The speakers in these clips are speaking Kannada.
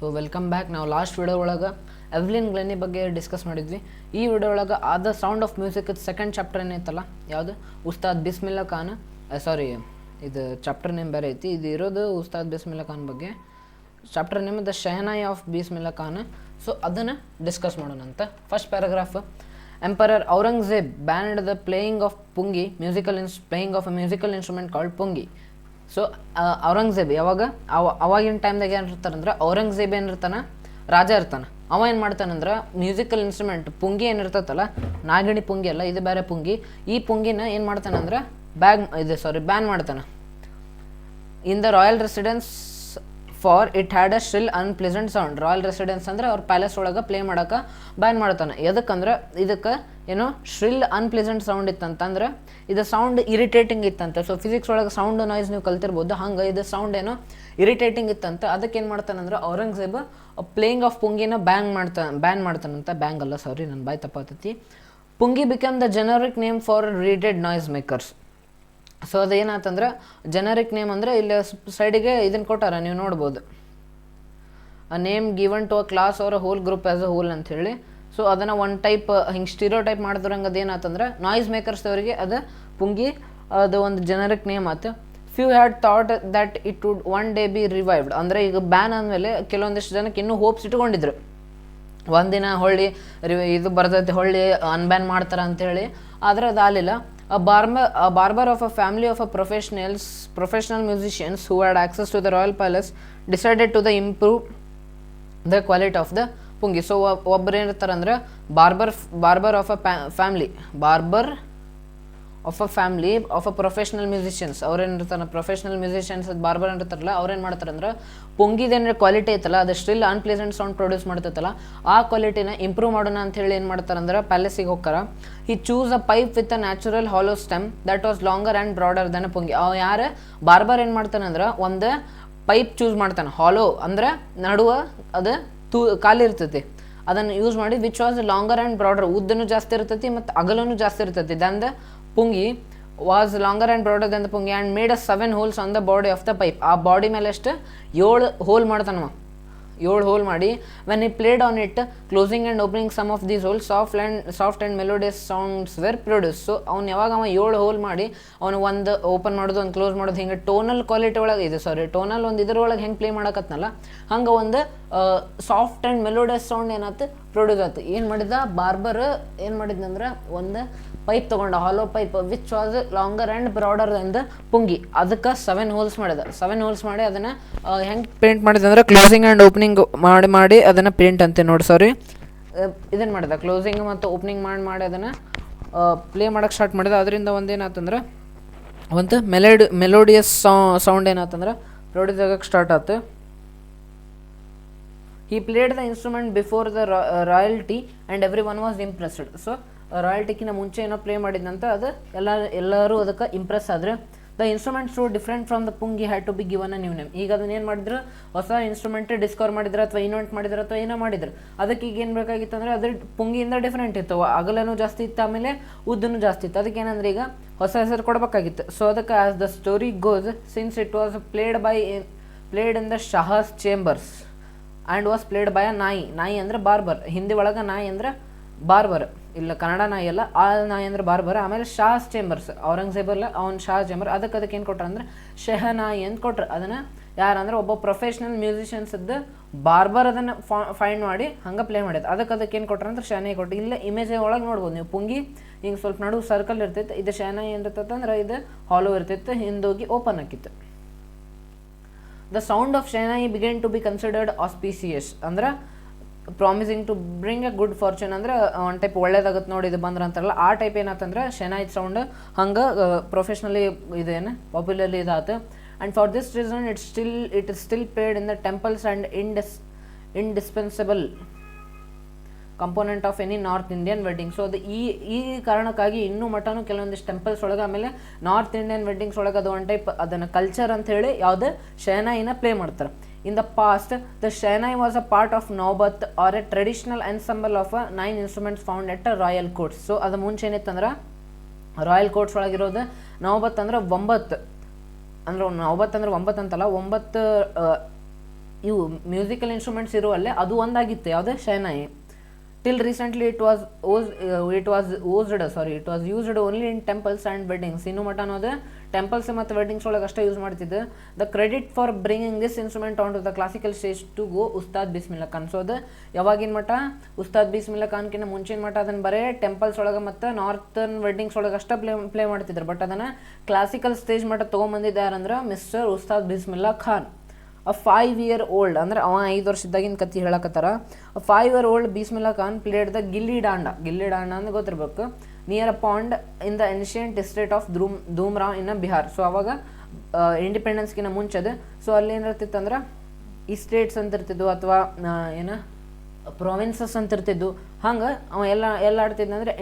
So welcome back. ನಾವು ಲಾಸ್ಟ್ ವಿಡಿಯೋ ಒಳಗೆ ಎವ್ಲಿನ್ ಗ್ಲೆನಿ ಬಗ್ಗೆ ಡಿಸ್ಕಸ್ ಮಾಡಿದ್ವಿ. ಈ ವಿಡಿಯೋ ಒಳಗೆ the sound of music second chapter ಏನೈತಲ್ಲ, ಯಾವುದು ಉಸ್ತಾದ್ ಬಿಸ್ಮಿಲ್ಲಾ ಖಾನ್, ಸಾರಿ ಇದು ಚಾಪ್ಟರ್ ನೇಮ್ ಬೇರೆ ಐತಿ, ಇದು ಇರೋದು ಉಸ್ತಾದ್ ಬಿಸ್ಮಿಲ್ಲಾ ಖಾನ್ ಬಗ್ಗೆ. Chapter name the shehnai of Bismillah Khan. So ಅದನ್ನು ಡಿಸ್ಕಸ್ ಮಾಡೋಣ ಅಂತ. First paragraph, emperor Aurangzeb banned the playing of pungi playing of a musical instrument called pungi. So Aurangzeb ಯಾವಾಗ ಅವಾಗಿನ ಟೈಮ್ದಾಗ ಏನಿರ್ತಾರಂದ್ರೆ, ಔರಂಗಜೇಬ್ ಏನಿರ್ತಾನೆ, ರಾಜ ಇರ್ತಾನೆ. ಅವ ಏನು ಮಾಡ್ತಾನಂದ್ರೆ ಮ್ಯೂಸಿಕಲ್ ಇನ್ಸ್ಟ್ರೂಮೆಂಟ್ ಪುಂಗಿ ಏನಿರ್ತೈತಲ್ಲ, ನಾಗಿಣಿ ಪುಂಗಿ ಅಲ್ಲ, ಇದು ಬೇರೆ ಪುಂಗಿ. ಈ ಪುಂಗಿನ ಏನು ಮಾಡ್ತಾನಂದ್ರೆ ಬ್ಯಾನ್ ಮಾಡ್ತಾನೆ. In the royal residence for it had a shrill unpleasant sound. Royal residence ಅಂದ್ರೆ ಅವ್ರ ಪ್ಯಾಲೇಸ್ ಒಳಗೆ ಪ್ಲೇ ಮಾಡೋಕೆ ಬ್ಯಾನ್ ಮಾಡ್ತಾನೆ. ಎದಕ್ಕಂದ್ರೆ ಇದಕ್ಕೆ ಏನೋ ಶ್ರಿಲ್ ಅನ್ಪ್ಲೆಸೆಂಟ್ ಸೌಂಡ್ ಇತ್ತಂತಂದ್ರೆ ಇದು ಸೌಂಡ್ ಇರಿಟೇಟಿಂಗ್ ಇತ್ತಂತೆ. ಸೊ ಫಿಸಿಕ್ಸ್ ಒಳಗೆ ಸೌಂಡ್ ನಾಯ್ಸ್ ನೀವು ಕಲ್ತಿರ್ಬೋದು, ಹಂಗೆ ಇದು ಸೌಂಡ್ ಏನೋ ಇರಿಟೇಟಿಂಗ್ ಇತ್ತಂತ. ಅದಕ್ಕೆ ಏನು ಮಾಡ್ತಾನಂದ್ರೆ ಔರಂಗಜೇಬ್ ಪ್ಲೇಯಿಂಗ್ ಆಫ್ ಪುಂಗಿನ ಬ್ಯಾನ್ ಮಾಡ್ತಾನಂತ. ಬ್ಯಾಂಗ್ ಅಲ್ಲ, ಸಾರಿ ನನ್ನ ಬಾಯ್ ತಪ್ಪಾತೈತಿ. Pungi become the generic name for reeded noise makers. So ಅದೇನಾತಂದ್ರೆ ಜನರಿಕ್ ನೇಮ್ ಅಂದರೆ ಇಲ್ಲಿ ಸೈಡಿಗೆ ಇದನ್ನು ಕೊಟ್ಟಾರ, ನೀವು ನೋಡ್ಬೋದು, a name given to a class or a whole group as a whole ಅಂಥೇಳಿ. ಸೊ ಅದನ್ನು ಒನ್ ಟೈಪ್ ಹಿಂಗೆ ಸ್ಟೀರಿಯೋ ಟೈಪ್ ಮಾಡಿದ್ರಂಗೆ ಅದೇನಾತಂದ್ರೆ ನಾಯ್ಸ್ ಮೇಕರ್ಸ್ ಅವರಿಗೆ ಅದು ಪುಂಗಿ ಅದು ಒಂದು ಜನರಿಕ್ ನೇಮ್ ಆಯ್ತು. Few had thought that it would one day B revived. ಅಂದರೆ ಈಗ ಬ್ಯಾನ್ ಆದಮೇಲೆ ಕೆಲವೊಂದಿಷ್ಟು ಜನಕ್ಕೆ ಇನ್ನೂ ಹೋಪ್ಸ್ ಇಟ್ಕೊಂಡಿದ್ರು, ಒಂದಿನ ಹೊಳ್ಳಿ ಇದು ಬರ್ತೈತಿ, ಹೊಳ್ಳಿ ಅನ್ಬ್ಯಾನ್ ಮಾಡ್ತಾರೆ ಅಂಥೇಳಿ. ಆದರೆ ಅದು ಆಗಲಿಲ್ಲ. A barber of a family of a professional musicians who had access to the royal palace decided to improve the quality of the pungi. So ಒಬ್ಬರು ಏನಿರ್ತಾರಂದ್ರೆ barber of a family of a professional musicians. ಅವ್ರೇನಿರ್ತಾರ ಪ್ರೊಫೆಷ್ನಲ್ ಮ್ಯೂಸಿಷಿಯನ್ಸ್, ಬಾರ್ಬರ್ ಇರ್ತಾರಲ್ಲ, ಅವ್ರೇನು ಮಾಡ್ತಾರಂದ್ರೆ ಪುಂಗಿದೇನು ಕ್ವಾಲಿಟಿ ಐತಲ್ಲ, ಅದು ಸ್ಟಿಲ್ ಅನ್ಪ್ಲೆಸೆಂಟ್ ಸೌಂಡ್ ಪ್ರೊಡ್ಯೂಸ್ ಮಾಡ್ತೈತಲ್ಲ, ಆ ಕ್ವಾಲಿಟಿನ ಇಂಪ್ರೂವ್ ಮಾಡೋಣ ಅಂಥೇಳಿ ಏನು ಮಾಡ್ತಾರಂದ್ರೆ ಪ್ಯಾಲೇಸಿಗೆ ಹೋಗ್ತಾರ. He choose a pipe with a natural hollow stem that was longer and broader than a pungi. ಅವ ಯಾರು ಬಾರ್ಬರ್ ಏನು ಮಾಡ್ತಾನಂದ್ರೆ ಒಂದು ಪೈಪ್ ಚೂಸ್ ಮಾಡ್ತಾನೆ, ಹಾಲೋ ಅಂದ್ರೆ ನಡುವ ಅದು ಖಾಲಿ ಇರ್ತೈತಿ, ಅದನ್ನು ಯೂಸ್ ಮಾಡಿ, which was longer and broader, ಉದ್ದನೂ ಜಾಸ್ತಿ ಇರ್ತೈತಿ ಮತ್ತು ಅಗಲೂ ಜಾಸ್ತಿ ಇರ್ತೈತಿ. Than the pungi was longer and broader than the pungi and made a 7 holes on the body of the pipe. ಆ ಬಾಡಿ ಮೇಲೆ ಎಷ್ಟು 7 ಹೋಲ್ ಮಾಡ್ತಾನವ, 7 ಹೋಲ್ ಮಾಡಿ when he played on it closing and opening some of these hole soft and melodious sounds were produce. So ಅವ್ನು ಯಾವಾಗ 7 ಹೋಲ್ ಮಾಡಿ ಅವನು ಒಂದು ಓಪನ್ ಮಾಡೋದು, ಒಂದು ಕ್ಲೋಸ್ ಮಾಡೋದು, ಹಿಂಗೆ ಟೋನಲ್ ಕ್ವಾಲಿಟಿ ಒಳಗೆ ಇದೆ, ಟೋನಲ್ ಒಂದು ಇದ್ರೊಳಗೆ ಹೆಂಗೆ ಪ್ಲೇ ಮಾಡಕತ್ನಲ್ಲ ಹಂಗೆ ಒಂದು ಸಾಫ್ಟ್ ಆ್ಯಂಡ್ ಮೆಲೋಡಿಯಸ್ ಸೌಂಡ್ ಏನಾಯ್ತು ಪ್ರೊಡ್ಯೂಸ್ ಆಯ್ತು. ಏನು ಮಾಡಿದ ಬಾರ್ಬರ್, ಏನು ಮಾಡಿದ್ನಂದ್ರೆ ಒಂದು ಪೈಪ್ ತೊಗೊಂಡ, hollow pipe which was longer and broader than the pungi. ಅದಕ್ಕೆ 7 ಹೋಲ್ಸ್ ಮಾಡಿದ. 7 ಹೋಲ್ಸ್ ಮಾಡಿ ಅದನ್ನು ಹೆಂಗೆ ಪೇಂಟ್ ಮಾಡಿದೆ ಅಂದ್ರೆ ಕ್ಲೋಸಿಂಗ್ ಆ್ಯಂಡ್ ಓಪನಿಂಗ್ ಮಾಡಿ ಅದನ್ನು ಪೇಂಟ್ ಅಂತೆ ನೋಡಿ, ಸಾರಿ ಇದನ್ನು ಮಾಡಿದ, ಕ್ಲೋಸಿಂಗ್ ಮತ್ತು ಓಪನಿಂಗ್ ಮಾಡಿ ಅದನ್ನು ಪ್ಲೇ ಮಾಡೋಕ್ಕೆ ಸ್ಟಾರ್ಟ್ ಮಾಡಿದ. ಅದರಿಂದ ಒಂದೇನಾತಂದ್ರೆ ಒಂದು ಮೆಲೋಡಿಯಸ್ ಸೌಂಡ್ ಏನಾತಂದ್ರೆ ಪ್ರೊಡ್ಯೂಸ್ ಆಗೋಕ್ಕೆ ಸ್ಟಾರ್ಟ್ ಆಯ್ತು. He played the instrument before the royalty and everyone was impressed. So ರಾಯಲ್ಟಿಗಿನ ಮುಂಚೆ ಏನೋ ಪ್ಲೇ ಮಾಡಿದಂತ ಅದು ಎಲ್ಲರೂ ಅದಕ್ಕೆ ಇಂಪ್ರೆಸ್ ಆದ್ರೆ. The instrument so different from the pungi had to be given a new name. ಈಗ ಅದನ್ನ ಏನು ಮಾಡಿದ್ರು, ಹೊಸ ಇನ್ಸ್ಟ್ರೂಮೆಂಟ್ ಡಿಸ್ಕವರ್ ಮಾಡಿದ್ರು ಅಥವಾ ಇನ್ವೆಂಟ್ ಮಾಡಿದ್ರು ಅಥವಾ ಏನೋ ಮಾಡಿದ್ರು. ಅದಕ್ಕೆ ಈಗ ಏನು ಬೇಕಾಗಿತ್ತು ಅಂದರೆ ಅದ್ರ ಪುಂಗಿಯಿಂದ ಡಿಫ್ರೆಂಟ್ ಇತ್ತು, ಅಗಲನೂ ಜಾಸ್ತಿ ಇತ್ತು, ಆಮೇಲೆ ಉದ್ದನೂ ಜಾಸ್ತಿ ಇತ್ತು. ಅದಕ್ಕೆ ಏನಂದ್ರೆ ಈಗ ಹೊಸ ಹೆಸರು ಕೊಡಬೇಕಾಗಿತ್ತು. ಸೊ ಅದಕ್ಕೆ as the story goes, since it was played in the Shah's chambers and was played by a nai ಅಂದರೆ ಬಾರ್ಬರ್. ಹಿಂದಿ ಒಳಗೆ ನಾಯಿ ಅಂದರೆ ಬಾರ್ಬರ್, ಇಲ್ಲ ಕನ್ನಡ ನಾಯಿ ಅಲ್ಲ, ಆ ನಾಯಿ ಅಂದರೆ ಬಾರ್ಬರ್. ಆಮೇಲೆ ಶಾಹಸ್ ಚೇಂಬರ್ಸ್, ಔರಂಗಜೇಬ್ ಅಲ್ಲ ಅವ್ನು ಶಾಹ ಚೇಂಬರ್. ಅದಕ್ಕೆ ಏನು ಕೊಟ್ರ ಅಂದ್ರೆ ಶಹನಾಯಿ ಅಂತ ಕೊಟ್ರು. ಅದನ್ನು ಯಾರಂದ್ರೆ ಒಬ್ಬ ಪ್ರೊಫೆಷ್ನಲ್ ಮ್ಯೂಸಿಷಿಯನ್ಸ್ ಇದ್ದು ಬಾರ್ಬರ್ ಅದನ್ನು ಫೈಂಡ್ ಮಾಡಿ ಹಂಗೆ ಪ್ಲೇ ಮಾಡಿದ್ದು. ಅದಕ್ಕೆ ಏನು ಕೊಟ್ರ ಅಂದ್ರೆ ಶಹನಾಯಿ ಕೊಟ್ಟು. ಇಲ್ಲ ಇಮೇಜ್ ಒಳಗೆ ನೋಡ್ಬೋದು ನೀವು, ಪುಂಗಿ ಹಿಂಗೆ ಸ್ವಲ್ಪ ನಡುವೆ ಸರ್ಕಲ್ ಇರ್ತೈತೆ, ಇದು ಶಹನಾಯಿ ಏನಿರ್ತೈತೆ ಅಂದ್ರೆ ಇದು ಹಾಲೋ ಇರ್ತೈತೆ, ಹಿಂದೋಗಿ open ಆಕಿತ್ತು. The sound of Shehnai began to be considered auspicious, ಅಂದ್ರೆ promising to bring a good fortune, ಅಂದ್ರೆ ಒಂದು ಟೈಪ್ ಒಳ್ಳೇದಾಗತ್ತೆ ನೋಡಿ ಇದು ಬಂದ್ರೆ ಅಂತಾರಲ್ಲ, ಆ ಟೈಪ್ ಏನಾತಂದ್ರೆ ಶೆಹನಾಯಿ ಸೌಂಡ್ ಹಂಗೆ ಪ್ರೊಫೆಷ್ನಲಿ ಇದೇನು ಪಾಪ್ಯುಲರ್ಲಿ ಇದಾಯ್ತು. And for this reason it is still played in the temples and indispensable component of any North Indian wedding. So ಅದು ಈ ಕಾರಣಕ್ಕಾಗಿ ಇನ್ನೂ ಮಟನೂ ಕೆಲವೊಂದಿಷ್ಟು ಟೆಂಪಲ್ಸ್ ಒಳಗೆ, ಆಮೇಲೆ ನಾರ್ತ್ ಇಂಡಿಯನ್ ವೆಡ್ಡಿಂಗ್ಸ್ ಒಳಗೆ ಅದು ಒನ್ ಟೈಪ್ ಅದನ್ನು ಕಲ್ಚರ್ ಅಂತ ಹೇಳಿ ಯಾವುದೇ ಶೆಹನಾಯಿನ ಪ್ಲೇ ಮಾಡ್ತಾರೆ. In the past the shehnai was a part of naubat or a traditional ensemble of 9 instruments found at a royal courts. So ಅದು ಮುಂಚೆ ಏನಿತ್ತಂದ್ರೆ ರಾಯಲ್ ಕೋರ್ಟ್ಸ್ ಒಳಗಿರೋದು ನೌಬತ್ ಅಂದ್ರೆ 9, ಅಂದ್ರೆ 9 ಅಂದ್ರೆ 9 ಅಂತಲ್ಲ, 9 ಇವು ಮ್ಯೂಸಿಕಲ್ ಇನ್ಸ್ಟ್ರೂಮೆಂಟ್ಸ್ ಇರುವಲ್ಲೇ ಅದು ಒಂದಾಗಿತ್ತು, ಯಾವುದೇ shehnai. Till recently it was used only in temples and weddings. ಇನ್ನು ಮಟ್ಟ ಅನ್ನೋದು ಟೆಂಪಲ್ಸ್ ಮತ್ತು ವೆಡ್ಡಿಂಗ್ಸ್ ಒಳಗೆ ಅಷ್ಟೇ ಯೂಸ್ ಮಾಡ್ತಿದ್ದು. The credit for bringing this instrument on to the classical stage to go Ustad Bismillah Khan. So ಅದು ಯಾವಾಗಿನ ಮಟ್ಟ ಉಸ್ತಾದ್ ಬಿಸ್ಮಿಲ್ಲಾ ಖಾನ್ಕಿನ್ನ ಮುಂಚಿನ ಮಟ್ಟ ಅದನ್ನು ಬರೀ ಟೆಂಪಲ್ಸ್ ಒಳಗೆ ಮತ್ತು ನಾರ್ತರ್ನ್ ವೆಡ್ಡಿಂಗ್ಸ್ ಒಳಗೆ ಅಷ್ಟೇ ಪ್ಲೇ ಮಾಡ್ತಿದ್ರು. ಬಟ್ ಅದನ್ನು ಕ್ಲಾಸಿಕಲ್ ಸ್ಟೇಜ್ ಮಟ್ಟ ತೊಗೊಂಬಂದಿದ್ದು ಯಾರಂದ್ರೆ mister Ustad Bismillah Khan. A 5-year-old ಅಂದ್ರೆ ಅವ 5 ವರ್ಷದಾಗಿನ ಕತ್ತಿ ಹೇಳಕತ್ತಾರ. A 5-year-old Bismillah Khan played the gilli danda ಅಂದ್ರೆ ಗೊತ್ತಿರ್ಬೇಕು, near a pond in the ancient state of Dumraon in Bihar. So ಅವಾಗ ಇಂಡಿಪೆಂಡೆನ್ಸ್ಗಿನ ಮುಂಚೆದು. ಸೊ ಅಲ್ಲಿ ಏನಿರ್ತಿತ್ತು ಅಂದ್ರೆ ಈ ಸ್ಟೇಟ್ಸ್ ಅಂತ ಇರ್ತಿದ್ವು ಅಥವಾ ಏನು ಪ್ರೊವಿನ್ಸಸ್ ಅಂತ ಇರ್ತಿದ್ವು. ಹಂಗೆ ಅವ ಎಲ್ಲ ಆಡ್ತಿದ್ದ ಅಂದರೆ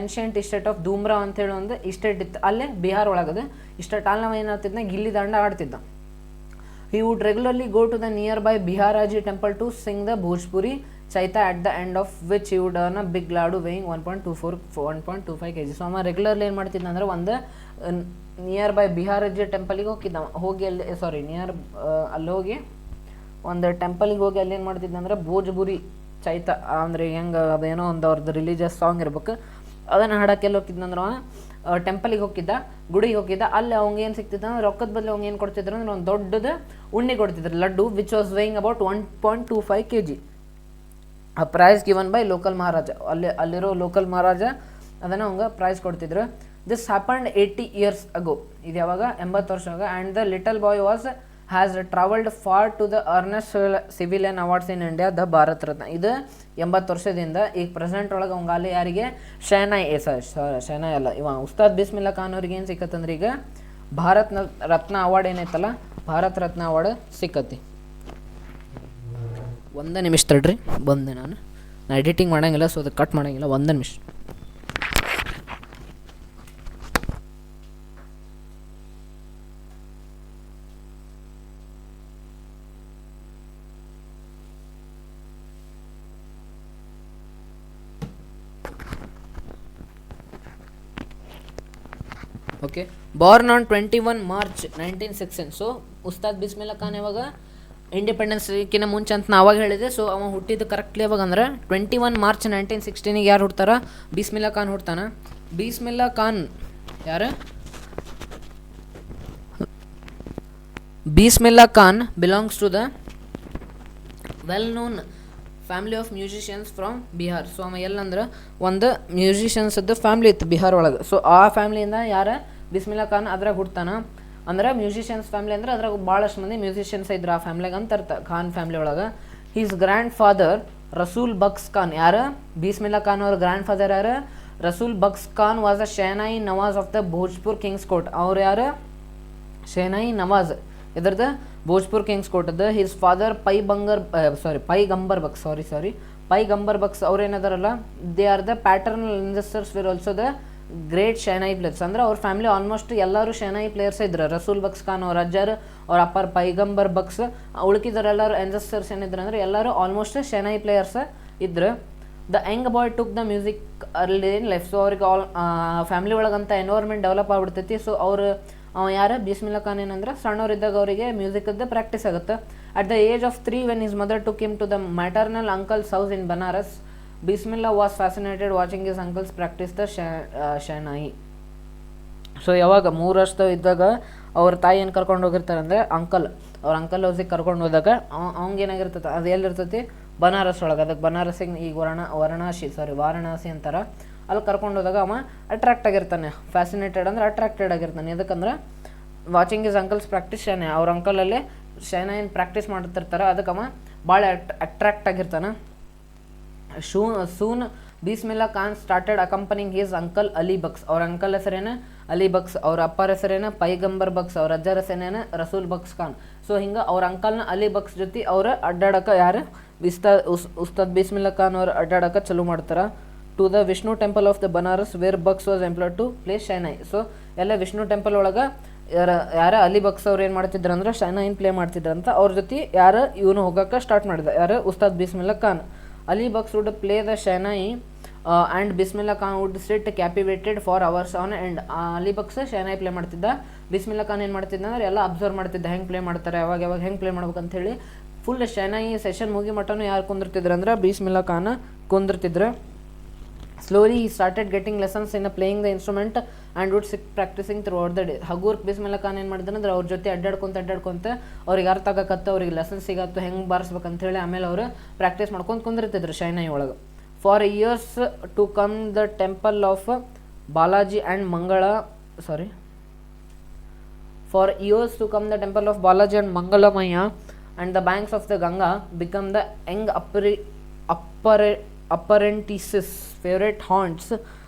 ಏನ್ಷಿಯಂಟ್ ಸ್ಟೇಟ್ ಆಫ್ ಧೂಮ್ರಾವ್ ಅಂತೇಳಿ ಒಂದು ಇಸ್ಟೇಟ್ ಇತ್ತು ಅಲ್ಲೇ ಬಿಹಾರ್ ಒಳಗದು. ಇಸ್ಟೇಟ್ ಅಲ್ಲಿ ನಾವು ಏನಾಗ್ತಿದ್ನ Gilli ದಾಂಡ ಆಡ್ತಿದ್ದ. He would regularly go to the nearby Biharaji temple to sing the Bhojpuri Chaita, at the end of which he would earn a big ladu weighing 1.25 kg. So ಅವ ರೆಗ್ಯುಲರ್ಲಿ ಏನು ಮಾಡ್ತಿದ್ದ ಅಂದ್ರೆ ಒಂದು ನಿಯರ್ ಬೈ ಬಿಹಾರಜಿ ಟೆಂಪಲಿಗೆ ಹೋಗಿ ಅಲ್ಲಿ ಹೋಗಿ ಒಂದು ಟೆಂಪಲಿಗೆ ಹೋಗಿ ಅಲ್ಲಿ ಏನು ಮಾಡ್ತಿದ್ದ ಅಂದ್ರೆ ಭೋಜ್ಪುರಿ ಚೈತ ಅಂದರೆ ಹೆಂಗೆ ಅದೇನೋ ಒಂದು ಅವ್ರದ್ದು ರಿಲಿಜಿಯಸ್ ಸಾಂಗ್ ಇರ್ಬೇಕು, ಅದನ್ನು ಹಾಡೋಕ್ಕೆಲ್ಲ ಹೋಗಿದ್ದಂದ್ರೆ ಟೆಂಪಲಿಗೆ ಹೋಗಿದ್ದ, ಗುಡಿಗೆ ಹೋಗಿದ್ದ. ಅಲ್ಲಿ ಅವ್ಗೆ ಏನು ಸಿಗ್ತಿದ್ದ ಅಂದ್ರೆ ರೊಕ್ಕದ ಬದಲು ಅವ್ಗೆ ಏನು ಕೊಡ್ತಿದ್ರು ಅಂದ್ರೆ ಒಂದು ದೊಡ್ಡದು ಉಣ್ಣಿ ಕೊಡ್ತಿದ್ರು, laddu, which was weighing about 1.25 kg. A prize given by local Maharaja. ಅಲ್ಲಿರೋ ಲೋಕಲ್ ಮಹಾರಾಜ ಅದನ್ನು ಅವಂಗೆ ಪ್ರೈಸ್ ಕೊಡ್ತಿದ್ರು. This happened 80 years ago. ಇದು ಯಾವಾಗ 80 ವರ್ಷ ಆಗ. And the little boy has travelled far to the earnest civilian awards in India, the Bharat Ratna. ಇದು 80 ವರ್ಷದಿಂದ ಈಗ ಪ್ರೆಸೆಂಟ್ ಒಳಗೆ ಅವಂಗ ಅಲ್ಲಿ ಯಾರಿಗೆ ಶಹನಾಯಿ ಅಲ್ಲ ಇವ ಉಸ್ತಾದ್ ಬಿಸ್ಮಿಲ್ಲಾ ಖಾನ್ ಅವ್ರಿಗೆ ಏನು ಸಿಕ್ಕತ್ತಂದ್ರೆ ಈಗ ಭಾರತ್ ರತ್ನ ಅವಾರ್ಡ್ ಏನೈತಲ್ಲ, ಭಾರತ್ ರತ್ನ ಅವಾರ್ಡ್ ಸಿಕ್ಕತಿ. ಒಂದೇ ನಿಮಿಷ ತಡ್ರಿ ಬಂದೆ, ನಾನು ಎಡಿಟಿಂಗ್ ಮಾಡೋಂಗಿಲ್ಲ, ಸೊ ಅದು ಕಟ್ ಮಾಡೋಂಗಿಲ್ಲ. ಒಂದೇ ನಿಮಿಷ. Okay, Born on 21 March 1916. So Ustad Bismillah Khan ಯಾವಾಗ ಇಂಡಿಪೆಂಡೆನ್ಸ್ಕಿನ್ನ ಮುಂಚೆ ಅಂತ ಅವಾಗ ಹೇಳಿದೆ. ಸೊ ಅವ ಹುಟ್ಟಿದ್ದು ಕರೆಕ್ಟ್ಲಿ ಯಾವಾಗ ಅಂದ್ರೆ 21 March 1916 ಯಾರು ಹುಡ್ತಾರ? ಬಿಸ್ಮಿಲ್ಲಾ ಖಾನ್ ಹುಡ್ತಾನ. ಬಿಸ್ಮಿಲ್ಲಾ ಖಾನ್ ಯಾರು? Bismillah Khan belongs to the well known family of musicians from Bihar. So ಅವ ಎಲ್ಲಂದ್ರೆ ಒಂದು ಮ್ಯೂಸಿಷಿಯನ್ಸದ್ದು ಫ್ಯಾಮ್ಲಿ ಇತ್ತು ಬಿಹಾರ್ ಒಳಗೆ. ಸೊ ಆ ಫ್ಯಾಮ್ಲಿಯಿಂದ ಯಾರು ಬಿಸ್ಮಿಲ್ಲಾ ಖಾನ್ ಅದ್ರಾಗ ಹುಡ್ತಾನ ಅಂದ್ರೆ ಮ್ಯೂಸಿಷಿಯನ್ಸ್ ಫ್ಯಾಮ್ಲಿ ಅಂದ್ರೆ ಅದ್ರಾಗ ಭಾಳಷ್ಟು ಮಂದಿ ಮ್ಯೂಸಿಷಿಯನ್ಸ್ ಇದ್ರು ಆ ಫ್ಯಾಮ್ಲಿಗೆ ಅಂತ ಖಾನ್ ಫ್ಯಾಮ್ಲಿ ಒಳಗೆ. He's grandfather Rasool Bux Khan. ಯಾರು? ಬಿಸ್ಮಿಲ್ಲಾ ಖಾನ್ ಅವ್ರ ಗ್ರ್ಯಾಂಡ್ ಫಾದರ್ ಯಾರು? Rasool Bux Khan was a shehnai nawaz of the Bhojpur king's court. ಅವ್ರು ಯಾರು? ಶಹನಾಯಿ ನವಾಜ್ ಇದ್ರದ್ದು ಭೋಜ್ಪುರ್ ಕಿಂಗ್ಸ್ ಕೋರ್ಟದ್ದು. ಹಿಸ್ ಫಾದರ್ ಪೈಗಂಬರ್ ಬಕ್ಸ್ ಅವ್ರು ಏನದಾರಲ್ಲ, they are the paternal investors were also the great shehnai players. ಅಂದ್ರೆ ಅವ್ರ ಫ್ಯಾಮಿಲಿ ಆಲ್ಮೋಸ್ಟ್ ಎಲ್ಲರೂ ಶಹನಾಯಿ ಪ್ಲೇಯರ್ಸ್ ಇದ್ರು. ರಸೂಲ್ ಬಕ್ಸ್ ಖಾನ್ ಅವ್ರ ಅಜ್ಜರು, ಅವ್ರ ಅಪ್ಪರ್ ಪೈಗಂಬರ್ ಬಕ್ಸ್, ಉಳ್ಕಿದವರೆಲ್ಲರೂ ಎನ್ಸೆಸ್ಟರ್ಸ್ ಏನಿದ್ರು ಅಂದ್ರೆ ಎಲ್ಲರೂ ಆಲ್ಮೋಸ್ಟ್ ಶಹನಾಯಿ ಪ್ಲೇಯರ್ಸ್ ಇದ್ರು. The young boy took the music early in life. So ಅವ್ರಿಗೆ ಫ್ಯಾಮಿಲಿ ಒಳಗಂತ ಎನ್ವೈರ್ಮೆಂಟ್ ಡೆವಲಪ್ ಆಗ್ಬಿಡ್ತೈತಿ. ಸೊ ಅವರು ಯಾರು ಬಿಸ್ಮಿಲ್ಲಾ ಖಾನ್ ಏನಂದ್ರೆ ಸಣ್ಣವರಿದ್ದಾಗ ಅವರಿಗೆ ಮ್ಯೂಸಿಕದ್ದು ಪ್ರಾಕ್ಟೀಸ್ ಆಗುತ್ತೆ. At the age of 3 when his mother took him to the maternal uncle's house in Banaras, Bismillah was fascinated watching his uncles practice the shehnai. So ಯಾವಾಗ 3 ವರ್ಷದ ಇದ್ದಾಗ ಅವ್ರ ತಾಯಿ ಏನು ಕರ್ಕೊಂಡು ಹೋಗಿರ್ತಾರೆ ಅಂದರೆ ಅವ್ರ ಅಂಕಲ್ ಹೌಸಿಗೆ ಕರ್ಕೊಂಡು ಹೋದಾಗ ಅವಂಗೇನಾಗಿರ್ತೈತೆ, ಅದು ಎಲ್ಲಿರ್ತೈತಿ? ಬನಾರಸ್ ಒಳಗೆ. ಅದಕ್ಕೆ ಬನಾರಸಿಗೆ ಈಗ ವಾರಣಾಸಿ ಅಂತಾರೆ. ಅಲ್ಲಿ ಕರ್ಕೊಂಡು ಹೋದಾಗ ಅವ ಅಟ್ರಾಕ್ಟ್ ಆಗಿರ್ತಾನೆ. ಫ್ಯಾಸಿನೇಟೆಡ್ ಅಂದ್ರೆ ಅಟ್ರಾಕ್ಟೆಡ್ ಆಗಿರ್ತಾನೆ. ಎದಕ್ಕಂದ್ರೆ watching his uncles practice shehnai. ಅವ್ರ ಅಂಕಲಲ್ಲಿ ಶಹನಾಯಿನ ಪ್ರಾಕ್ಟೀಸ್ ಮಾಡ್ತಿರ್ತಾರೆ, ಅದಕ್ಕೆ ಅವ ಭಾಳ ಅಟ್ರಾಕ್ಟ್ ಆಗಿರ್ತಾನೆ. Soon Bismillah Khan started accompanying his uncle Ali Bux. ಅವ್ರ ಅಂಕಲ್ ಹೆಸರೇನು? ಅಲಿ ಬಕ್ಸ್. ಅವ್ರ ಅಪ್ಪರ ಹೆಸರೇನು? ಪೈಗಂಬರ್ ಬಕ್ಸ್. ಅವ್ರ ಅಜ್ಜರ ಹೆಸರೇನು? ರಸೂಲ್ ಬಕ್ಸ್ ಖಾನ್. ಸೊ ಹಿಂಗೆ ಅವ್ರ ಅಂಕಲ್ನ ಅಲಿ ಬಕ್ಸ್ ಜೊತೆ ಅವ್ರ ಅಡ್ಡಾಡಕ್ಕೆ ಯಾರು? ಉಸ್ತಾದ್ ಬಿಸ್ಮಿಲ್ಲಾ ಖಾನ್ ಅವ್ರು ಅಡ್ಡಾಡಕ್ಕೆ ಚಲೋ ಮಾಡ್ತಾರೆ. To the Vishnu temple of the Banaras where Bux was employed to play shehnai. So ಎಲ್ಲ ವಿಷ್ಣು ಟೆಂಪಲ್ ಒಳಗೆ ಯಾರು ಅಲಿ ಬಕ್ಸ್ ಅವ್ರು ಏನು ಮಾಡ್ತಿದ್ರು ಅಂದ್ರೆ ಶಹನಾಯಿನ ಪ್ಲೇ ಮಾಡ್ತಿದ್ರಂತ. ಅವ್ರ ಜೊತೆ ಇವನು ಹೋಗೋಕೆ ಸ್ಟಾರ್ಟ್ ಮಾಡಿದ. ಯಾರು? Ustad Bismillah Khan. Ali Bux would play the shehnai and Bismillah Khan would sit captivated for hours on end. Ali Bux shehnai play ಮಾಡ್ತಿದ್ದ. ಬಿಸ್ಮಿಲ್ಲಾ ಖಾನ್ ಏನು ಮಾಡ್ತಿದ್ದ ಅಂದ್ರೆ ಎಲ್ಲ ಅಬ್ಸರ್ವ್ ಮಾಡ್ತಿದ್ದ, ಹೆಂಗೆ ಪ್ಲೇ ಮಾಡ್ತಾರೆ, ಯಾವಾಗ ಹೆಂಗೆ ಪ್ಲೇ ಮಾಡ್ಬೇಕಂತ ಹೇಳಿ ಫುಲ್ ಶೆನಾಯಿ ಸೆಷನ್ ಮುಗಿ ಮಟನು ಯಾರು ಕುಂದಿರ್ತಿದ್ರು ಅಂದ್ರೆ ಬಿಸ್ಮಿಲ್ಲಾ ಖಾನ್ ಕುಂದಿರ್ತಿದ್ರು. Slowly he started getting lessons in playing the instrument and would stick practicing throughout the day. ಹಗೂರ್ ಬಿಸ್ಮಿಲ್ಲಾ ಖಾನ್ ಏನು ಮಾಡಿದ್ರೆ ಅಂದ್ರೆ ಅವ್ರ ಜೊತೆ ಅಡ್ಡಾಡ್ಕೊಂತ ಅವ್ರಿಗೆ ಅರ್ಥ ಆಗಕತ್ತ, ಅವ್ರಿಗೆ ಲೆಸನ್ಸ್ ಸಿಗತ್ತು ಹೆಂಗೆ ಬಾರಿಸ್ಬೇಕಂತ ಹೇಳಿ ಆಮೇಲೆ ಅವರು ಪ್ರಾಕ್ಟೀಸ್ ಮಾಡ್ಕೊಂಡು ಕುಂದಿರ್ತಿದ್ರು ಶೆನಾಯಿ ಒಳಗೆ. For years to come the temple of Balaji and Mangala Maiya and the banks of the Ganga become the young apprentice's favorite haunts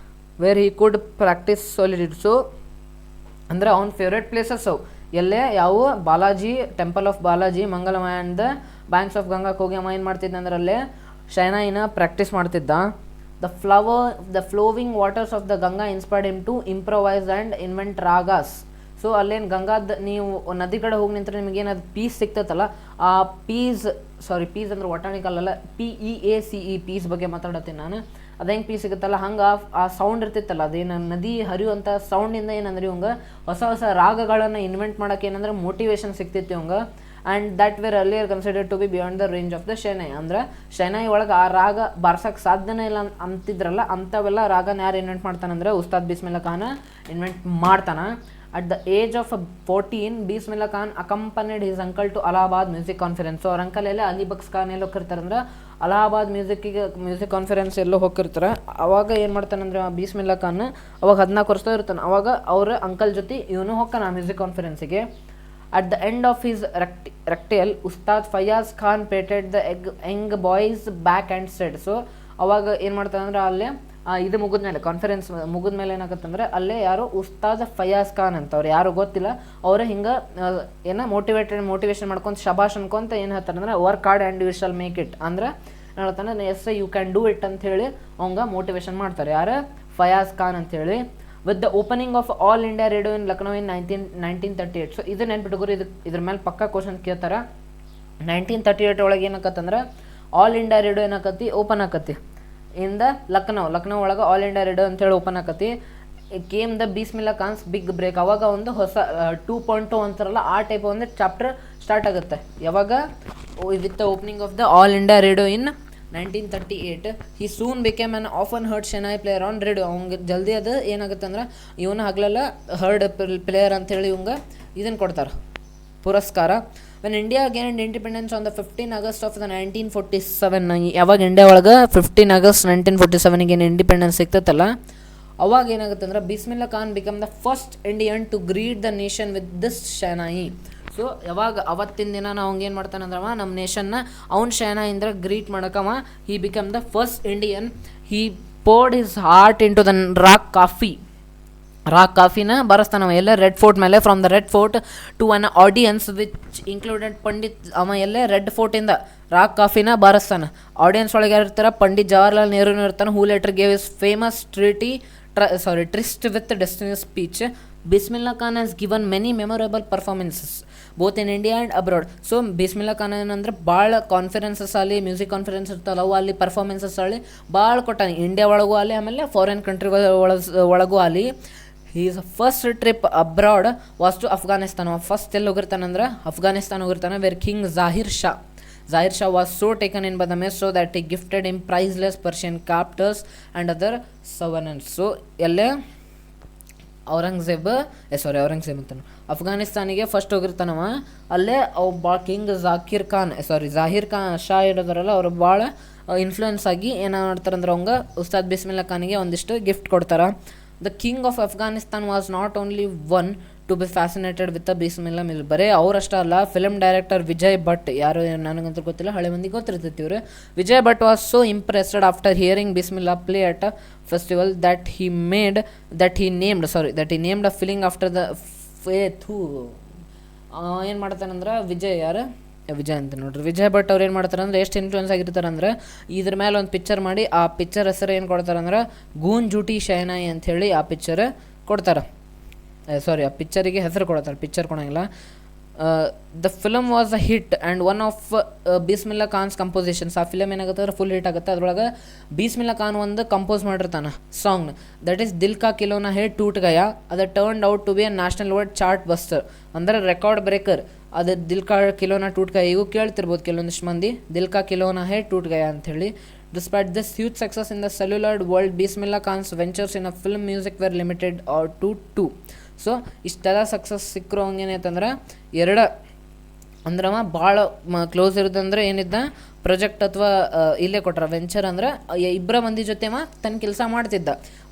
where he could practice solitude. So ಅಂದರೆ ಅವ್ನ ಫೇವ್ರೇಟ್ ಪ್ಲೇಸಸ್ ಅವು ಎಲ್ಲೇ ಯಾವ Balaji, temple of Balaji, Mangala Maiya and the banks of ಗಂಗಾಕ್ಕೆ ಹೋಗಿ ಅಮ್ಮ ಏನು ಮಾಡ್ತಿದ್ದ ಅಂದ್ರೆ ಅಲ್ಲೇ ಶೆನಾಯಿನ ಪ್ರಾಕ್ಟೀಸ್ ಮಾಡ್ತಿದ್ದ. The flowing waters of the Ganga inspired him to improvise and invent ragas. So ಅಲ್ಲೇನು ಗಂಗಾದ ನೀವು ನದಿ ಕಡೆ ಹೋಗಿ ನಿಂತ್ರೆ ನಿಮಗೇನು ಅದು ಪೀಸ್ ಸಿಗ್ತೈತಲ್ಲ, ಆ ಪೀಸ್ ಅಂದ್ರೆ ಒಟಾಣಿಕಲ್ಲ, PEACE ಪೀಸ್ ಬಗ್ಗೆ ಮಾತಾಡತ್ತೀನಿ ನಾನು. ಅದು ಹೆಂಗೆ ಪೀಸ್ ಸಿಗುತ್ತಲ್ಲ ಹಂಗೆ ಆ ಸೌಂಡ್ ಇರ್ತಿತ್ತಲ್ಲ, ಅದೇನು ನದಿ ಹರಿಯುವಂಥ ಸೌಂಡಿಂದ ಏನಂದ್ರೆ ಇವಂಗೆ ಹೊಸ ರಾಗಗಳನ್ನು ಇನ್ವೆಂಟ್ ಮಾಡೋಕೆ ಏನಂದ್ರೆ ಮೋಟಿವೇಶನ್ ಸಿಗ್ತಿತ್ತು ಇವಂಗೆ. And that were earlier considered to be beyond the range of the shehnai. ಅಂದ್ರೆ ಶೆನಾಯಿ ಒಳಗೆ ಆ ರಾಗ ಬಾರ್ಸಕ್ಕೆ ಸಾಧ್ಯನೇ ಇಲ್ಲ ಅಂತಿದ್ರಲ್ಲ, ಅಂಥವೆಲ್ಲ ರಾಗನ ಯಾರು ಇನ್ವೆಂಟ್ ಮಾಡ್ತಾನಂದ್ರೆ ಉಸ್ತಾದ್ ಬಿಸ್ಮಿಲ್ಲಾ ಖಾನ್ ಇನ್ವೆಂಟ್ ಮಾಡ್ತಾನೆ. At the age of 14, Bismillah Khan accompanied his uncle to Allahabad music conference. So ಅವ್ರ ಅಂಕಲ್ ಎಲ್ಲ ಅಲಿಬಕ್ಸ್ ಖಾನ್ ಎಲ್ಲ ಹೋಗಿರ್ತಾರೆ ಅಂದ್ರೆ ಅಲಹಾಬಾದ್ ಮ್ಯೂಸಿಕ್ ಕಾನ್ಫರೆನ್ಸ್ ಎಲ್ಲೋ ಹೋಗಿರ್ತಾರೆ. ಅವಾಗ ಏನು ಮಾಡ್ತಾನಂದ್ರೆ ಬಿಸ್ಮಿಲ್ಲಾ ಖಾನ್ ಅವಾಗ 14 ವರ್ಷ ಇರ್ತಾನೆ. ಅವಾಗ ಅವ್ರ ಅಂಕಲ್ ಜೊತೆ ಇವನು ಹೋಗ್ತಾನೆ ಆ ಮ್ಯೂಸಿಕ್ ಕಾನ್ಫರೆನ್ಸಿಗೆ. At the end of his rectal, Ustad Fayaz Khan patted the young boy's back and said. So ಅವಾಗ ಏನು ಮಾಡ್ತಾನಂದ್ರೆ ಅಲ್ಲೇ ಇದು ಮುಗಿದ್ಮೇಲೆ ಕಾನ್ಫರೆನ್ಸ್ ಮುಗಿದ್ಮೇಲೆ ಏನಾಗತ್ತಂದ್ರೆ ಅಲ್ಲೇ ಯಾರು ಉಸ್ತಾದ್ ಫಯಾಜ್ ಖಾನ್ ಅಂತ ಅವ್ರು ಯಾರು ಗೊತ್ತಿಲ್ಲ, ಅವರ ಹಿಂಗೆ ಮೋಟಿವೇಶನ್ ಮಾಡ್ಕೊಂತ ಶಬಾಷ್ ಅನ್ಕೊಂತ ಏನು ಹೇಳ್ತಾರೆ ಅಂದ್ರೆ work hard and you shall make it ಅಂದ್ರೆ ಹೇಳ್ತಾನೆ yes you can do it ಅಂತ ಹೇಳಿ ಅವಂಗ ಮೋಟಿವೇಶನ್ ಮಾಡ್ತಾರೆ ಯಾರು ಫಯಾಜ್ ಖಾನ್ ಅಂತೇಳಿ. With the opening of All India Radio in Lucknow in 1938. So ಇದು ನೆನ್ಪಿಟ್ಕೋರಿ, ಇದ್ರ ಮೇಲೆ ಪಕ್ಕಾ ಕ್ವಶನ್ ಕೇಳ್ತಾರೆ. 1938 ಒಳಗೆ ಏನಾಕತ್ತಂದ್ರೆ ಆಲ್ ಇಂಡಿಯಾ ರೇಡಿಯೋ ಏನಾಕತಿ ಓಪನ್ ಆಕತಿ ಇನ್ ದ ಲಕ್ನೋ ಒಳಗೆ ಆಲ್ ಇಂಡಿಯಾ ರೇಡಿಯೋ ಅಂತೇಳಿ ಓಪನ್ ಆಕತಿ. Came the Bismillah Khan's big break. ಅವಾಗ ಒಂದು ಹೊಸ 2.0 ಅಂತಾರಲ್ಲ ಆ ಟೈಪ್ ಒಂದು ಚಾಪ್ಟರ್ ಸ್ಟಾರ್ಟ್ ಆಗುತ್ತೆ. ಯಾವಾಗ with the opening of the All India Radio in 1938. He soon became an often heard shehnai player on radio. ಅವ್ಗೆ ಜಲ್ದಿ ಅದು ಏನಾಗುತ್ತೆ ಅಂದ್ರೆ ಇವನು ಹಗಲೆಲ್ಲ ಹರ್ಡ್ ಪ್ಲೇಯರ್ ಅಂತೇಳಿ ಇವಂಗೆ ಇದನ್ನು ಕೊಡ್ತಾರೆ ಪುರಸ್ಕಾರ. When India gained independence on the 15 August of the 1947. ಯಾವಾಗ ಇಂಡಿಯಾ ಒಳಗೆ 15 August 1947 ಏನು ಇಂಡಿಪೆಂಡೆನ್ಸ್ ಸಿಗ್ತೈತಲ್ಲ ಅವಾಗ ಏನಾಗುತ್ತೆ ಅಂದ್ರೆ Bismillah Khan become the first Indian to greet the nation with this shehnai. So ಯಾವಾಗ ಅವತ್ತಿನ ದಿನ ನಾವು ಏನು ಮಾಡ್ತಾನೆ ಅಂದ್ರೆ ನಮ್ಮ ನೇಷನ್ನ ಅವ್ನ ಶೆನಾಯಿಂದ ಗ್ರೀಟ್ ಮಾಡೋಕವ he become the first Indian. He poured his heart into the raag ಕಾಫಿನ ಬರೆಸ್ತಾನವ ಎಲ್ಲ ರೆಡ್ ಫೋರ್ಟ್ ಮೇಲೆ. From the Red Fort to an audience which included Pandit. ಅವ ಎಲ್ಲೇ ರೆಡ್ ಫೋರ್ಟಿಂದ ರಾಕ್ ಕಾಫಿನ ಬಾರಿಸ್ತಾನೆ. ಆಡಿಯನ್ಸ್ ಒಳಗೆ ಯಾರು ಇರ್ತಾರೆ, ಪಂಡಿತ್ ಜವಾಹರ್ಲಾಲ್ ನೆಹರು ಇರ್ತಾನೆ. Who later gave his famous tryst with destiny speech. Bismillah Khan has given many memorable performances both in India and abroad. So Bismillah Khan ಏನಂದ್ರೆ ಭಾಳ ಕಾನ್ಫರೆನ್ಸಸ್ ಅಲ್ಲಿ ಮ್ಯೂಸಿಕ್ ಕಾನ್ಫರೆನ್ಸ್ ಇರ್ತಾವಲ್ಲ ಅವು ಅಲ್ಲಿ ಪರ್ಫಾರ್ಮೆನ್ಸಸ್ ಅಲ್ಲಿ ಭಾಳ ಕೊಟ್ಟಾನೆ. ಇಂಡಿಯಾ ಒಳಗೂ ಅಲ್ಲಿ ಆಮೇಲೆ ಫಾರಿನ್ ಕಂಟ್ರಿಗಳ ಒಳಗೂ ಅಲ್ಲಿ. He's first trip abroad was to Afghanistan. First ಎಲ್ಲಿ ಹೋಗಿರ್ತಾನಂದ್ರೆ ಅಫ್ಘಾನಿಸ್ತಾನ ಹೋಗಿರ್ತಾನೆ. Where king Zahir Shah was so taken in by the mess so that he gifted him priceless Persian carpets and other souvenirs. So ಎಲ್ಲೇ ಔರಂಗಜೇಬ್ ಅಂತಾನೆ ಅಫ್ಘಾನಿಸ್ತಾನಿಗೆ ಫಸ್ಟ್ ಹೋಗಿರ್ತಾನವ. ಅಲ್ಲೇ ಅವು ಭಾಳ ಕಿಂಗ್ ಜಾಹಿರ್ ಖಾನ್ ಶಾ ಇರೋದ್ರಲ್ಲ ಅವರು ಭಾಳ ಇನ್ಫ್ಲೂಯೆನ್ಸ್ ಆಗಿ ಏನು ಮಾಡ್ತಾರಂದ್ರೆ ಅವಂಗೆ ಉಸ್ತಾದ್ ಬಿಸ್ಮಿಲ್ಲಾ ಖಾನಿಗೆ ಒಂದಿಷ್ಟು ಗಿಫ್ಟ್ ಕೊಡ್ತಾರೆ. The king of Afghanistan was not only one to be fascinated with the Bismillah music. ಬರೀ ಅವರಷ್ಟೇ ಅಲ್ಲ, ಫಿಲ್ಮ್ ಡೈರೆಕ್ಟರ್ ವಿಜಯ್ ಭಟ್, ಯಾರು ನನಗಂತೂ ಗೊತ್ತಿಲ್ಲ, ಹಳೆ ಮಂದಿ ಗೊತ್ತಿರ್ತೈತಿ ಇವರು. Vijay Bhat was so impressed after hearing Bismillah play at a festival that he named a filling after the ಏನು ಮಾಡ್ತಾನಂದ್ರೆ ವಿಜಯ್ ಅಂತ ನೋಡ್ರಿ. ವಿಜಯ್ ಭಟ್ ಅವ್ರು ಏನು ಮಾಡ್ತಾರೆ ಅಂದ್ರೆ ಎಷ್ಟು ಇನ್ಫ್ಲೂಯೆನ್ಸ್ ಆಗಿರ್ತಾರೆ ಅಂದ್ರೆ ಇದ್ರ ಮೇಲೆ ಒಂದು ಪಿಕ್ಚರ್ ಮಾಡಿ ಆ ಪಿಕ್ಚರ್ ಹೆಸರು ಏನು ಕೊಡ್ತಾರೆ ಅಂದ್ರೆ ಗೂನ್ ಜೂಟಿ ಶೆನಾಯಿ ಅಂಥೇಳಿ ಆ ಪಿಕ್ಚರ್ ಕೊಡ್ತಾರೆ. ಆ ಪಿಕ್ಚರಿಗೆ ಹೆಸರು ಕೊಡ್ತಾರೆ, ಪಿಕ್ಚರ್ ಕೊಡೋಂಗಿಲ್ಲ. The film was a hit and one of Bismillah Khan's compositions. ಆ ಫಿಲಮ್ ಏನಾಗುತ್ತೆ ಅಂದ್ರೆ ಫುಲ್ ಹಿಟ್ ಆಗುತ್ತೆ. ಅದ್ರೊಳಗೆ ಬಿಸ್ಮಿಲ್ಲಾ ಖಾನ್ ಒಂದು ಕಂಪೋಸ್ ಮಾಡಿರ್ತಾನೆ ಸಾಂಗ್, ದಟ್ ಈಸ್ ದಿಲ್ ಕಾ ಕಿಲೋನಾ ಹೇ ಟೂಟ್ ಗಯಾ. ಅದು turned out to be a national word chart buster, ಅಂದರೆ ರೆಕಾರ್ಡ್ ಬ್ರೇಕರ್. ಅದು ದಿಲ್ ಕಾ ಕಿಲೋನ ಟೂಟ್ ಗಯಾ, ಈಗೂ ಕೇಳ್ತಿರ್ಬೋದು ಕೆಲವೊಂದಿಷ್ಟು ಮಂದಿ, ದಿಲ್ ಕಾ ಕಿಲೋನ ಹೇ ಟೂಟ್ ಗಯಾ ಅಂಥೇಳಿ. Despite this huge success in the cellular world, Bismillah Khan's ventures in a film music were limited to two. So ಇಷ್ಟೆಲ್ಲ ಸಕ್ಸಸ್ ಸಿಕ್ಕರು ಹಂಗೇನೈತಂದ್ರೆ ಅಂದ್ರವ ಭಾಳ ಕ್ಲೋಸ್ ಇರೋದಂದ್ರೆ ಏನಿದ್ದ ಪ್ರಾಜೆಕ್ಟ್ ಅಥವಾ ಇಲ್ಲೇ ಕೊಟ್ರ ವೆಂಚರ್ ಅಂದ್ರೆ ಇಬ್ಬರ ಮಂದಿ ಜೊತೆ ತನ್ನ ಕೆಲಸ ಮಾಡ್ತಿದ್ದ.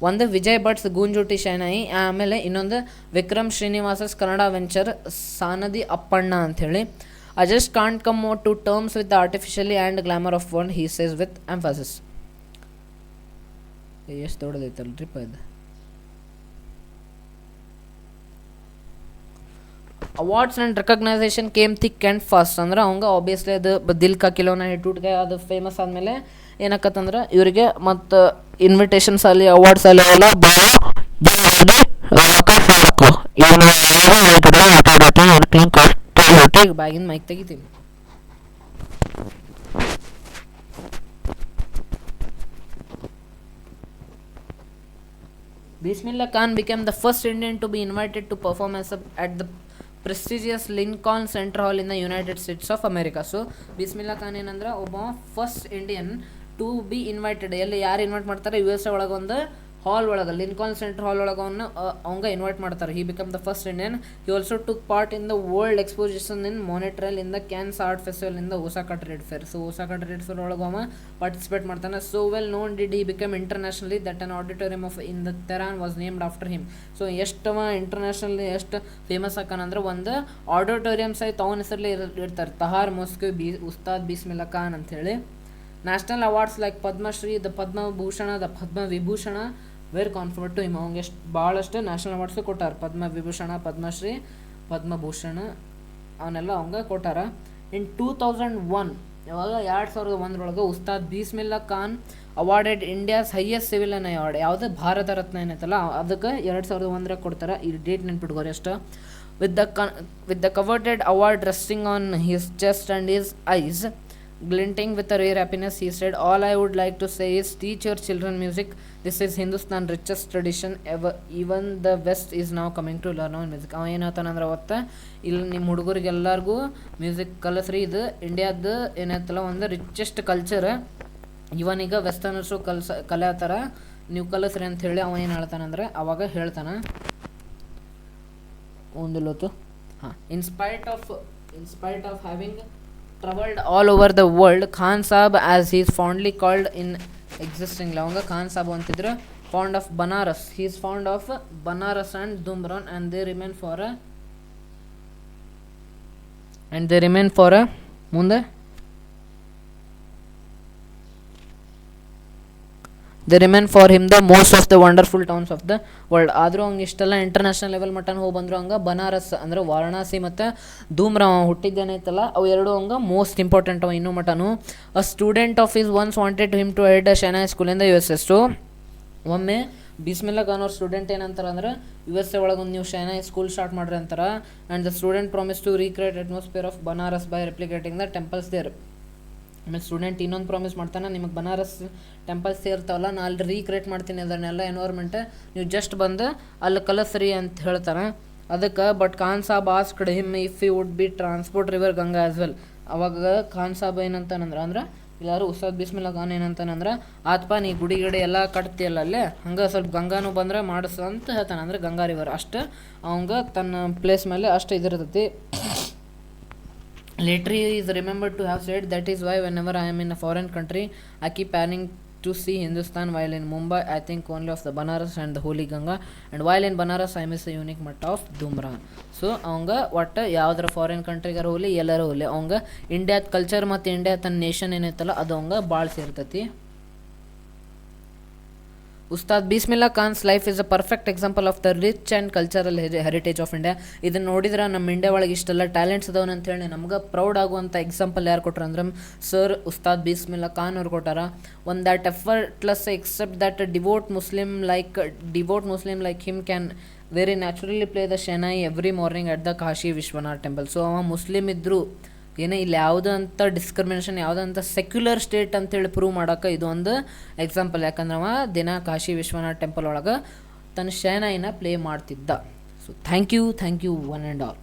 ಒಂದು ವಿಜಯ್ ಭಟ್ಸ್ ಗೂಂಜುಟಿ ಶೆನಾಯಿ, ಆಮೇಲೆ ಇನ್ನೊಂದು ವಿಕ್ರಮ್ ಶ್ರೀನಿವಾಸಸ್ ಕನ್ನಡ ವೆಂಚರ್ ಸಾನದಿ ಅಪ್ಪಣ್ಣ ಅಂಥೇಳಿ. I just can't come more to terms with the artificially and glamour of one, he says with emphasis. ಎಷ್ಟು ದೊಡ್ಡದೈತಲ್ರಿ ಇದು. Awards and recognisation came thick and fast. ಅಂದ್ರೆ ಅವಂಗೆ ಆಬ್ವಿಯಸ್ಲಿ ಅದು ದಿಲ್ ಕಾ ಕಿಲೋನ ಟೂಟ್ಗೆ ಅದು ಫೇಮಸ್ ಆದಮೇಲೆ ಏನಾಕತ್ತಂದ್ರೆ ಇವರಿಗೆ ಮತ್ತು ಇನ್ವಿಟೇಷನ್ಸ್ ಅಲ್ಲಿ ಅವಾರ್ಡ್ಸ್ ಅಲ್ಲಿ ಎಲ್ಲ ಭಾಳ ಬ್ಯಾಗಿನ ಮೈಕ್ ತೆಗಿತೀನಿ. Bismillah Khan became the first Indian to be invited to perform at the prestigious Lincoln Center Hall in the United States of America. So Bismillah Khan ಏನಂದ್ರೆ ಒಬ್ಬ first Indian to be invited. ಎಲ್ಲಿ ಯಾರು ಇನ್ವೈಟ್ ಮಾಡ್ತಾರೆ, ಯು ಎಸ್ ಎ ಒಳಗೆ ಒಂದು ಹಾಲ್ ಒಳಗೆ, ಲಿಂಕಾನ್ ಸೆಂಟರ್ ಹಾಲ್ ಒಳಗೆ ಅವಂಗ ಇನ್ವೈಟ್ ಮಾಡ್ತಾರೆ. He become the first Indian. He also took part in the world exposition in Montreal in the Cannes art festival in the Osaka trade fair. So Osaka trade fair ಒಳಗೆ ಅವ ಪಾರ್ಟಿಸಿಪೇಟ್ ಮಾಡ್ತಾನೆ. So well known did he become internationally that an auditorium of in the Tehran was named after him. So ಎಷ್ಟವ ಇಂಟರ್ನ್ಯಾಷನಲಿ ಎಷ್ಟು ಫೇಮಸ್ ಆಕಾನಂದ್ರೆ ಒಂದು ಆಡಿಟೋರಿಯಂ ಸಹಿತ ಅವನ ಹೆಸರಲ್ಲಿ ಇರ್ತಾರೆ, ತಹಾರ್ ಮೊಸ್ಕಿ ಉಸ್ತಾದ್ ಬಿಸ್ಮಿಲ್ಲಾ ಖಾನ್ ಅಂಥೇಳಿ. National awards like Padma Shri, the Padma Bhushan, the Padma Vibhushan were conferred to him. ಅವಂಗೆ ಎಷ್ಟು ಭಾಳಷ್ಟು ನ್ಯಾಷನಲ್ ಅವಾರ್ಡ್ಸು ಕೊಟ್ಟಾರ. ಪದ್ಮವಿಭೂಷಣ, ಪದ್ಮಶ್ರೀ, ಪದ್ಮಭೂಷಣ ಅವನ್ನೆಲ್ಲ ಅವಂಗೆ ಕೊಟ್ಟಾರ. ಇನ್ 2001 ಯಾವಾಗ 2001 Ustad Bismillah Khan awarded India's highest civilian award, ಯಾವುದು ಭಾರತ ರತ್ನ ಏನೈತಲ್ಲ ಅದಕ್ಕೆ 2001 ಕೊಡ್ತಾರೆ. ಈ ಡೇಟ್ ನೆನ್ಪಿಟ್ಕೋರಿ ಅಷ್ಟು. With the coveted award resting on his chest and his eyes glinting with a rare happiness, he said, all I would like to say is teach your children music. This is Hindustan richest tradition ever. Even the West is now coming to learn our music. ಅವ ಏನಾಗ್ತಾನಂದ್ರೆ ಅವತ್ತು ಇಲ್ಲಿ ನಿಮ್ಮ ಹುಡುಗರಿಗೆ ಎಲ್ಲರಿಗೂ ಮ್ಯೂಸಿಕ್ ಕಲಿಸ್ರಿ, ಇದು ಇಂಡಿಯಾದ ಏನಾಯ್ತಲ್ಲ ಒಂದು ರಿಚೆಸ್ಟ್ ಕಲ್ಚರ್, ಇವನೀಗ ವೆಸ್ಟರ್ನರ್ಸು ಕಲಿಯತ್ತಾರ, ನೀವು ಕಲಿಸ್ರಿ ಅಂತ ಹೇಳಿ ಅವ ಏನು ಹೇಳ್ತಾನಂದ್ರೆ ಅವಾಗ ಹೇಳ್ತಾನೆ ಒಂದಿಲ್ಲತ್ತು. ಹಾಂ, in spite of having traveled all over the world, Khan Sahab as he is fondly called in existing lavanga, Khan Sahab antidra fond of Banaras. He is fond of Banaras and Dumran, and they remain for a munde they remain for him the most of the wonderful towns of the world. ಆದರೂ ಹಂಗೆ ಇಷ್ಟೆಲ್ಲ ಇಂಟರ್ನ್ಯಾಷನಲ್ ಲೆವೆಲ್ ಮಟ್ಟನ ಹೋಗಿ ಬಂದರು. ಹಂಗೆ ಬನಾರಸ್ ಅಂದರೆ ವಾರಣಾಸಿ ಮತ್ತು ಧೂಮ್ರ ಹುಟ್ಟಿದ್ದೇನೈತಲ್ಲ ಅವು ಎರಡು ಹಂಗೆ ಮೋಸ್ಟ್ ಇಂಪಾರ್ಟೆಂಟ್ ಅವ ಇನ್ನೂ ಮಟನು. A student of his once wanted to him to head a shehnai school in the US. ಒಮ್ಮೆ ಬಿಸ್ಮಿಲ್ಲಾ ಖಾನ್ ಅವ್ರ ಸ್ಟೂಡೆಂಟ್ ಏನಂತಾರೆ ಅಂದ್ರೆ USA ಒಳಗೆ ಒಂದು ನೀವು ಶೆನಾಯ್ ಸ್ಕೂಲ್ ಸ್ಟಾರ್ಟ್ ಮಾಡ್ರಿ ಅಂತಾರೆ. And the student promise to recreate atmosphere of Banaras by replicating the temples there. ಆಮೇಲೆ ಸ್ಟೂಡೆಂಟ್ ಇನ್ನೊಂದು ಪ್ರಾಮಿಸ್ ಮಾಡ್ತಾನೆ, ನಿಮಗೆ ಬನಾರಸ್ ಟೆಂಪಲ್ಸ್ ಸೇರ್ತಾವಲ್ಲ ನಾ ಅಲ್ಲಿ ರೀಕ್ರಿಯೇಟ್ ಮಾಡ್ತೀನಿ ಅದನ್ನೆಲ್ಲ ಎನ್ವೈರ್ಮೆಂಟ್, ನೀವು ಜಸ್ಟ್ ಬಂದು ಅಲ್ಲಿ ಕಲಿಸ್ರಿ ಅಂತ ಹೇಳ್ತಾನೆ. ಅದಕ್ಕೆ but Khan sahab asked him if he would be transport river Ganga as well. ಅವಾಗ ಖಾನ್ ಸಾಬ್ ಏನಂತಾನಂದ್ರೆ ಎಲ್ಲರೂ ಉಸ್ತಾದ್ ಬಿಸ್ಮಿಲ್ಲಾ ಖಾನ್ ಏನಂತಾನಂದ್ರೆ ಆತ್ಪ ನೀ ಗುಡಿ ಎಲ್ಲ ಕಟ್ತಿಯಲ್ಲ ಅಲ್ಲೇ ಹಂಗೆ ಸ್ವಲ್ಪ ಗಂಗಾನು ಬಂದರೆ ಮಾಡಿಸು ಅಂತ ಹೇಳ್ತಾನೆ. ಅಂದರೆ ಗಂಗಾ ರಿವರ್ ಅಷ್ಟು ಅವಂಗೆ ತನ್ನ ಪ್ಲೇಸ್ ಮೇಲೆ ಅಷ್ಟು ಇದಿರ್ತೈತಿ. Later he is remembered to have said, that is why whenever I am in a foreign country I keep planning to see Hindustan, while in Mumbai I think only of the Banaras and the Holy Ganga, and while in Banaras I miss the unique matta of Dumra. So ಅವಂಗ ಒಟ್ಟು ಯಾವುದರ ಫಾರಿನ್ ಕಂಟ್ರಿಗಾರ ಹೋಗಲಿ ಎಲ್ಲರೂ ಹೋಗಲಿ ಅವಂಗ ಇಂಡಿಯಾದ ಕಲ್ಚರ್ ಮತ್ತು ಇಂಡಿಯಾ ತನ್ನ ನೇಷನ್ ಏನೈತಲ್ಲ ಅದು ಅವಂಗ ಭಾಳ ಸೇರ್ತೈತಿ. Ustad Bismillah Khan's life is a perfect example of the rich and cultural heritage of India. ಇದನ್ನು ನೋಡಿದ್ರೆ ನಮ್ಮ ಇಂಡಿಯಾ ಒಳಗೆ ಇಷ್ಟೆಲ್ಲ ಟ್ಯಾಲೆಂಟ್ಸ್ ಅದಾವನ್ ಅಂತೇಳಿ ನಮ್ಗೆ ಪ್ರೌಡ್ ಆಗುವಂಥ ಎಕ್ಸಾಂಪಲ್ ಯಾರು ಕೊಟ್ರು ಅಂದ್ರೆ ಸರ್ ಉಸ್ತಾದ್ ಬಿಸ್ಮಿಲ್ಲಾ ಖಾನ್ ಅವ್ರು ಕೊಟ್ಟಾರ. One that effortless except that devout Muslim like him can very naturally play the shehnai every morning at the Kashi Vishwanath temple. So ಅವ ಮುಸ್ಲಿಮ್ ಇದ್ದರು ಏನೇ ಇಲ್ಲಿ ಯಾವುದಂಥ ಡಿಸ್ಕ್ರಿಮಿನೇಷನ್ ಯಾವುದಂಥ ಸೆಕ್ಯುಲರ್ ಸ್ಟೇಟ್ ಅಂತೇಳಿ ಪ್ರೂವ್ ಮಾಡೋಕೆ ಇದು ಒಂದು ಎಕ್ಸಾಂಪಲ್. ಯಾಕಂದ್ರೆ ಅವ ದಿನ ಕಾಶಿ ವಿಶ್ವನಾಥ್ ಟೆಂಪಲ್ ಒಳಗೆ ತನ್ನ ಶೆನಾಯಿನ ಪ್ಲೇ ಮಾಡ್ತಿದ್ದ. So thank you one and all.